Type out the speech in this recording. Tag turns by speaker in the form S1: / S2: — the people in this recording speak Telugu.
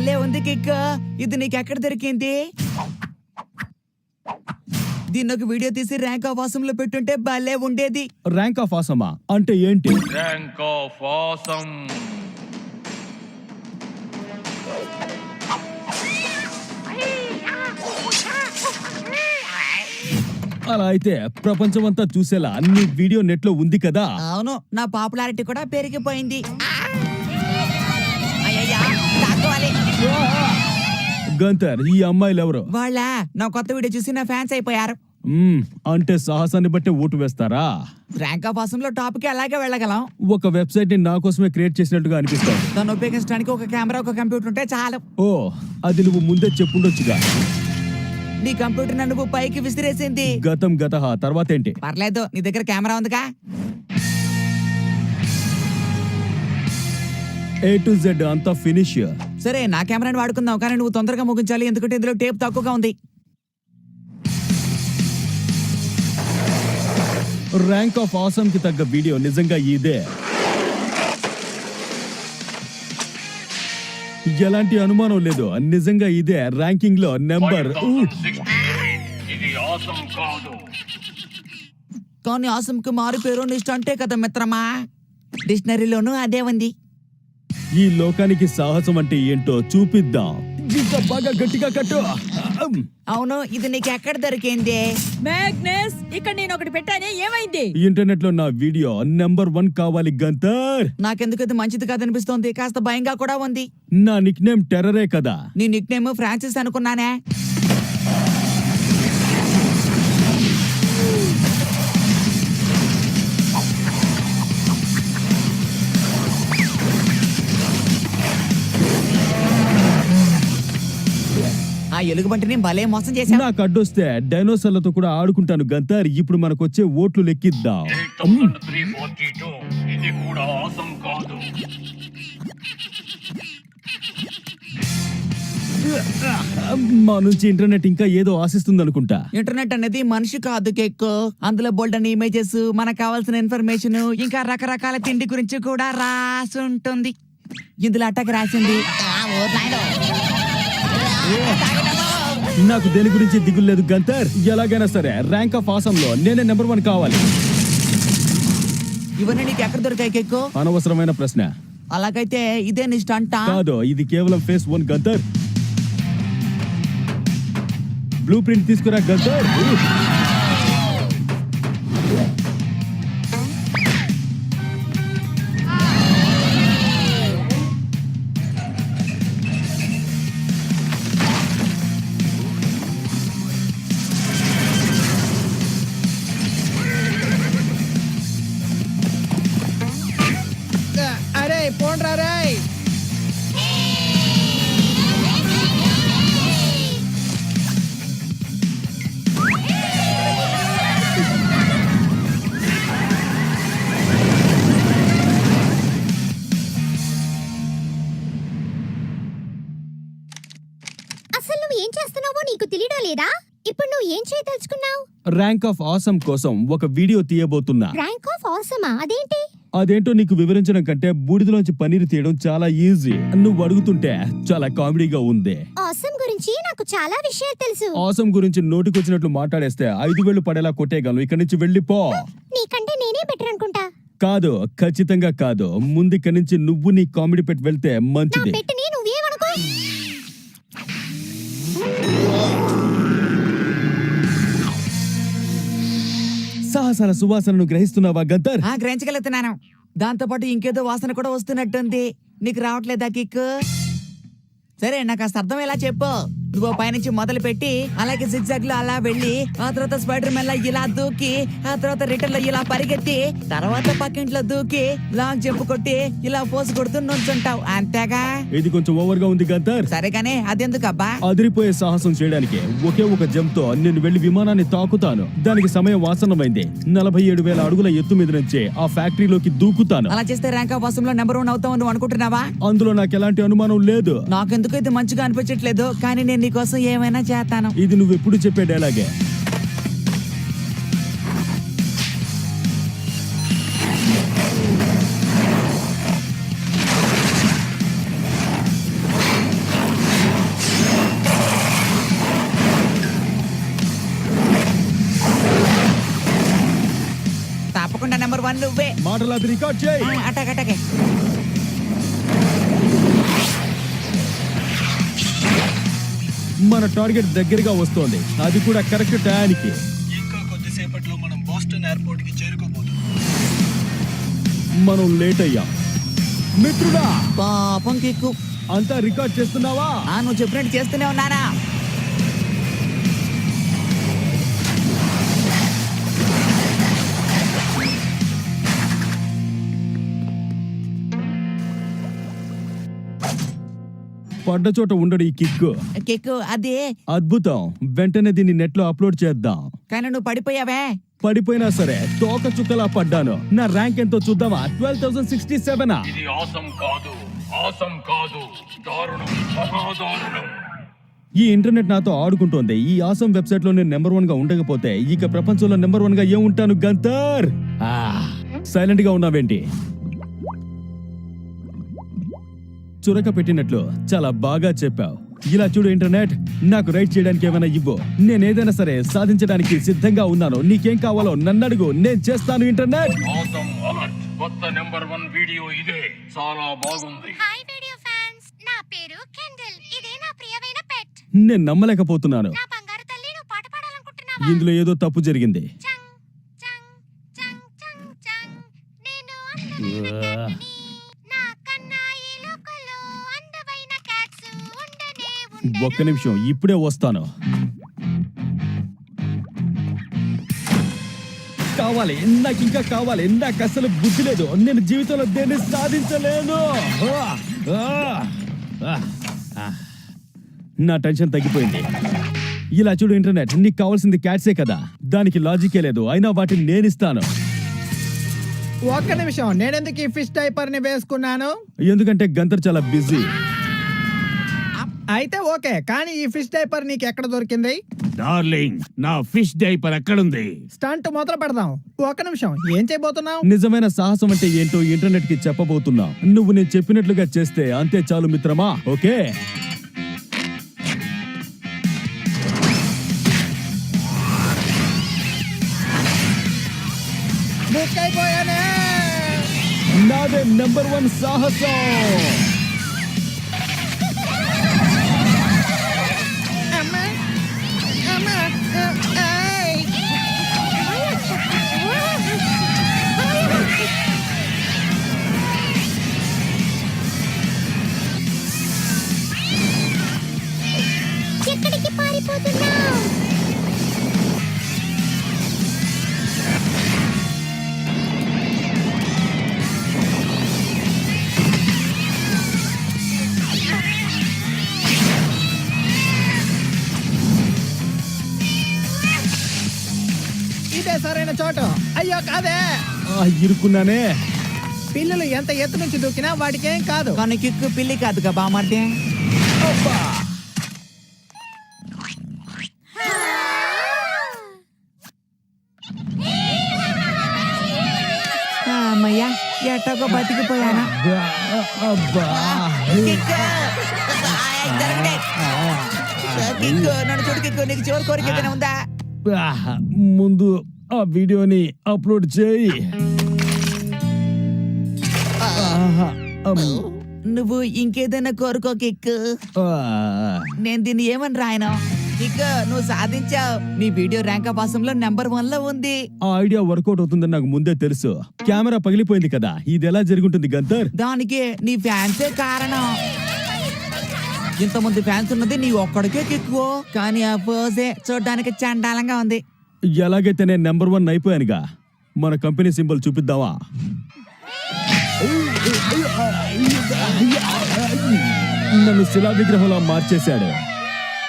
S1: భలే ఉంది కిక్. ఇది నీకు ఎక్కడ దొరికింది? దీన్ని ఒక వీడియో తీసి ర్యాంక్ ఆఫ్ ఆసమ్ లో పెట్టుంటే భలే ఉండేది.
S2: ర్యాంక్ ఆఫ్ ఆసమా అంటే ఏంటి?
S3: ర్యాంక్ ఆఫ్ ఆసమ్
S2: అలా అయితే ప్రపంచమంతా చూసేలా అన్ని వీడియో నెట్ లో ఉంది కదా.
S1: అవును, నా పాపులారిటీ కూడా పెరిగిపోయింది. అయ్యయ్యా, దాక్కోవాలి.
S2: గంతర్, ఈ అమ్మాయిలు ఎవరు?
S1: వాళ్ళ నా కొత్త వీడియో చూసి నా ఫ్యాన్స్ అయిపోయారు.
S2: అంటే సాహసాన్ని బట్టి ఓటు వేస్తారా?
S1: ర్యాంక్ ఆఫ్ ఆసమ్ లో టాప్ కి అలాగే వెళ్ళగలం.
S2: ఒక వెబ్సైట్ ని నా కోసమే క్రియేట్ చేసినట్టుగా అనిపిస్తుంది.
S1: దాన్ని ఉపయోగించడానికి ఒక కెమెరా, ఒక కంప్యూటర్ ఉంటే చాలు.
S2: ఓ, అది నువ్వు ముందే చెప్పుండొచ్చుగా.
S1: నీ కంప్యూటర్ నన్ను పైకి విసిరేసింది.
S2: గతం గతహ, తర్వాత ఏంటి?
S1: పర్లేదు, నీ దగ్గర కెమెరా ఉందిగా.
S2: A to Z అంతా ఫినిష్.
S1: సరే, నా కెమెరాని వాడుకుందాం, కానీ నువ్వు తొందరగా ముగించాలి, ఎందుకంటే ఇందులో టేప్ తక్కువగా ఉంది.
S2: ర్యాంక్ ఆఫ్ ఆసమ్ కి తగ్గ వీడియో నిజంగా ఇదే. ఎలాంటి అనుమానం లేదు, నిజంగా ఇదే ర్యాంకింగ్ లో నెంబర్.
S3: ఇది ఆసమ్ కాదు.
S1: కానీ ఆసమ్ కి మారు పేరు నిష్ట అంటే కదా మిత్రమా. డిక్షనరీలోనూ అదే ఉంది.
S2: ఈ లోకానికి సాహసం అంటే ఏంటో చూపిద్దాం. ఇంకా బాగా గట్టిగా కట్టు.
S1: అవును, ఇది నీకు ఎక్కడ దొరికింది?
S4: మ్యాగ్నస్, ఇక్కడ నేను ఒకటి పెట్టానే, ఏమైంది?
S2: ఇంటర్నెట్ లో నా వీడియో నెంబర్ 1 కావాలి గంతర్.
S1: నాకెందుకు ఇది మంచిది కాదనిపిస్తోంది, కాస్త భయంగా కూడా ఉంది.
S2: నా నిక్ నేమ్ టెర్రరే కదా.
S1: నీ నిక్ నేమ్ ఫ్రాన్సిస్ అనుకున్నానే. ఆ ఎలుగుబంటిని భలే మోసం చేశా.
S2: నాకు అడ్డొస్తే డైనోసార్లతో కూడా ఆడుకుంటాను గంతర్. ఇప్పుడు మనకొచ్చే ఓట్లు లెక్కిద్దాం.
S3: 8342 ఇది కూడా ఆసమ్ కాదు.
S2: మా నుంచి ఇంటర్నెట్ ఇంకా ఏదో ఆశిస్తుంది అనుకుంటా.
S1: ఇంటర్నెట్ అనేది మనిషి కాదు కేక్. అందులో బోల్డ్ అని ఇమేజెస్, మనకు కావాల్సిన ఇన్ఫర్మేషన్, ఇంకా రకరకాల తిండి గురించి కూడా రాసి ఉంటుంది. ఇందులో అట్టకి రాసింది.
S2: నాకు దేని గురించి దిగులు లేదు గంతర్. ఎలాగైనా సరే ర్యాంక్ ఆఫ్ ఆసమ్ లో నేనే నెంబర్ 1 కావాలి.
S1: ఇవన్నీ నీకు ఎక్కడ దొరికాయి కేక్?
S2: అనవసరమైన ప్రశ్న.
S1: అలాగైతే ఇదే నిష్ట అంట.
S2: కాదు, ఇది కేవలం ఫేస్ 1 గంతర్. బ్లూ ప్రింట్ తీసుకురా గంతర్.
S1: అరే పోండ్రా రే.
S5: అసలు నువ్వు ఏం చేస్తున్నావో నీకు తెలియడం లేదా? ఇప్పుడు నువ్వు ఏం చేయదలుచుకున్నావు?
S2: ర్యాంక్ ఆఫ్ ఆసమ్ కోసం ఒక వీడియో తీయబోతున్నా.
S5: ర్యాంక్ ఆఫ్ ఆసమా? అదేంటి?
S2: అదేంటో నీకు వివరించడం కంటే బూడిదలోంచి పన్నీరు తీయడం చాలా ఈజీ. నువ్వు అడుగుతుంటే చాలా కామెడీగా ఉంది.
S5: ఆసమ్ గురించి నాకు చాలా విషయాలు తెలుసు.
S2: ఆసమ్ గురించి నోటికొచ్చినట్లు మాట్లాడేస్తే 5 వేలు పడేలా కొట్టేయగలను. ఇక్కడి నుంచి వెళ్ళిపో.
S5: నీకంటే నేనే బెటర్ అనుకుంటా.
S2: కాదు, ఖచ్చితంగా కాదు. ముందు ఇక్కడి నుంచి నువ్వు నీ కామెడీ పెట్టి వెళ్తే
S5: నా
S2: మంచిది.
S5: పెట్టని నువ్వేమనుకో.
S2: సాహసాల సువాసనను గ్రహిస్తున్నావా గంతర్?
S1: గ్రహించగలుగుతున్నాను. దాంతో పాటు ఇంకేదో వాసన కూడా వస్తున్నట్టుంది. నీకు రావట్లేదా కిక్? సరే, నాకు కాస్త అర్థం ఎలా చెప్పు. నువ్వు పైనుంచి మొదలు పెట్టి అలాగే జిగ్జాగ్ లో అలా వెళ్ళి, ఆ తర్వాత స్పైడర్ మ్యాన్ లా ఇలా దూకి, ఆ తర్వాత రిటర్న్ లో ఇలా పరిగెత్తి, తర్వాత పక్కింట్లో దూకి లాంగ్ జంప్ కొట్టి ఇలా పోసి కొడుతూ నుంచుంటావు, అంతేగా?
S2: ఇది కొంచెం ఓవర్ గా ఉంది గంతర్.
S1: సరే కానీ అదెందుకు అబ్బా?
S2: అదిరిపోయే సాహసం చేయడానికి ఒకే ఒక జంప్ తో నేను వెళ్లి విమానాన్ని తాకుతాను. దానికి సమయం వాసనమైంది. 47,000 అడుగుల ఎత్తు మీద నుంచి ఆ ఫ్యాక్టరీలోకి దూకుతాను.
S1: అలా చేస్తే ర్యాంక్ ఆఫ్ ఆసమ్ లో నెంబర్ 1 అవుతావు నువ్వు అనుకుంటున్నావా?
S2: అందులో నాకు ఎలాంటి అనుమానం లేదు.
S1: నాకెందుకు ఇది మంచిగా అనిపించట్లేదు, కానీ నేను నీకోసం ఏమైనా చేస్తాను.
S2: ఇది నువ్వు ఎప్పుడు చెప్పే డైలాగే.
S1: తప్పకుండా నెంబర్ 1 నువ్వే.
S2: మాటలు అది రికార్డ్ చేయి.
S1: అటాకే.
S2: మన టార్గెట్ దగ్గరగా వస్తోంది, అది కూడా కరెక్ట్ టయానికి.
S6: ఇంకా కొద్దిసేపట్లో మనం బోస్టన్ ఎయిర్పోర్ట్ కి చేరుకోబోతున్నాం.
S2: మనం లేట్ అయ్యాం. మిత్రుడా,
S1: పాపం కిక్కు.
S2: అంతా రికార్డ్ చేస్తున్నావా?
S1: నువ్వు చెప్పినట్టు చేస్తూనే ఉన్నానా?
S2: పడ్డ చోట ఉండడు ఈ కిక్.
S1: కిక్కు అదే.
S2: అద్భుతం, వెంటనే దీన్ని నెట్ లో అప్లోడ్ చేద్దాం.
S1: కానీ నువ్వు పడిపోయావే.
S2: పడిపోయినా సరే తోక చుక్కలా పడ్డాను. నా ర్యాంక్ ఎంతో చూద్దామా? 12,067.
S3: ఇది ఆసం కాదు దారుణం, మహాదారుణం.
S2: ఈ ఇంటర్నెట్ నాతో ఆడుకుంటోంది. ఈ ఆసం వెబ్సైట్ లో నేను నెంబర్ 1 గా ఉండకపోతే ఇక ప్రపంచంలో నెంబర్ 1 గా ఏం ఉంటాను? గంతర్, సైలెంట్ గా ఉన్నావేంటి? చురక పెట్టినట్లు చాలా బాగా చెప్పావు. ఇలా చూడు ఇంటర్నెట్, నాకు రైట్ చేయడానికి ఏమైనా ఇవ్వు. నేనేదైనా సరే సాధించడానికి సిద్ధంగా ఉన్నాను. నీకేం కావాలో నన్ను అడుగు, నేను చేస్తాను. Internet
S3: awesome alert. కొత్త నెంబర్ 1 వీడియో ఇదే. చాలా బాగుంది.
S5: హాయ్ వీడియో ఫ్యాన్స్, నా పేరు కెండల్. ఇదే నా ప్రియమైన పెట్.
S2: నేను నమ్మలేకపోతున్నాను.
S5: నా బంగారు తల్లి, నువ్వు పాట పాడాలనుకుంటున్నావా?
S2: ఇందులో ఏదో తప్పు జరిగింది.
S5: చంగ్ చంగ్ చంగ్ చంగ్ చంగ్. నేను అందమైన కెట్ని. నా కన్నా ఈ లోకంలో అందమైన క్యాట్స్ ఉండనే ఉండను.
S2: ఒక్క నిమిషం, ఇప్పుడే వస్తాను. కావాలి, నాకు ఇంకా కావాలి. నాకు అసలు బుద్ధి లేదు. నేను జీవితంలో దేన్ని సాధించలేను. నా టెన్షన్ తగ్గిపోయింది. ఇలా చూడు ఇంటర్నెట్, నీకు కావాల్సింది క్యాట్సే కదా. దానికి లాజికే లేదు, అయినా వాటిని నేనిస్తాను.
S6: ఒక్క నిమిషం, నేనెందుకు ఈ ఫిష్ డైపర్ ని వేసుకున్నాను?
S2: ఎందుకంటే గంతర్ చాలా బిజీ.
S6: అయితే ఓకే, కానీ ఈ ఫిష్ డైపర్ నీకు ఎక్కడ దొరికింది?
S7: డార్లింగ్, నా ఫిష్ డైపర్ ఎక్కడుంది?
S6: స్టంట్ మొదలు పెడదాం. ఒక్క నిమిషం, ఏం చేయబోతున్నావు?
S2: నిజమైన సాహసం అంటే ఏంటో ఇంటర్నెట్ కి చెప్పబోతున్నా. నువ్వు నేను చెప్పినట్లుగా చేస్తే అంతే చాలు మిత్రమా. ఓకే,
S6: బుక్ అయిపోయానే.
S2: నాదే నెంబర్ 1 సాహసం.
S6: అమ్మా, అమ్మా, ఏయ్.
S5: ఎక్కడికి పారిపోతున్నావు?
S6: ఇదే సరైన చోటు. అయ్యో కాదే.
S2: ఇరుక్కున్నానే.
S6: పిల్లలు ఎంత ఎత్తు నుంచి దూకినా వాడికి ఏం కాదు.
S1: కానీ కిక్కు పిల్లి కాదుగా బామర్దే. అమ్మయ్యా, ఎట్టగో బతికిపోయానా.
S2: అబ్బా,
S1: కిక్కు! జరగండి. కిక్కు, నన్ను చూడు కిక్కు, నీకు చివరి కోరిక ఏదైనా ఉందా?
S2: ముందు ఆ వీడియోని అప్లోడ్ చేయి.
S1: నువ్వు ఇంకేదైనా కోరుకో కిక్కు. నేను దీన్ని ఏమని రాయను? కిక్కు, నువ్వు సాధించావు. నీ వీడియో ర్యాంక్ పాసంలో నెంబర్ 1 లో ఉంది.
S2: ఆ ఐడియా వర్కౌట్ అవుతుందని నాకు ముందే తెలుసు. కెమెరా పగిలిపోయింది కదా, ఇది ఎలా జరుగుతుంది గంతర్?
S1: దానికి నీ ఫ్యాన్సే కారణం. ఇంతమంది ఫ్యాన్స్ ఉన్నది నీ ఒక్కడికే కిక్కు. కానీ ఆ పోజే చూడడానికి చండాలంగా ఉంది.
S2: ఎలాగైతే నేను నెంబర్ 1 అయిపోయానుగా, మన కంపెనీ సింబల్ చూపిద్దామా? నన్ను శిలా విగ్రహంలా మార్చేశాడు.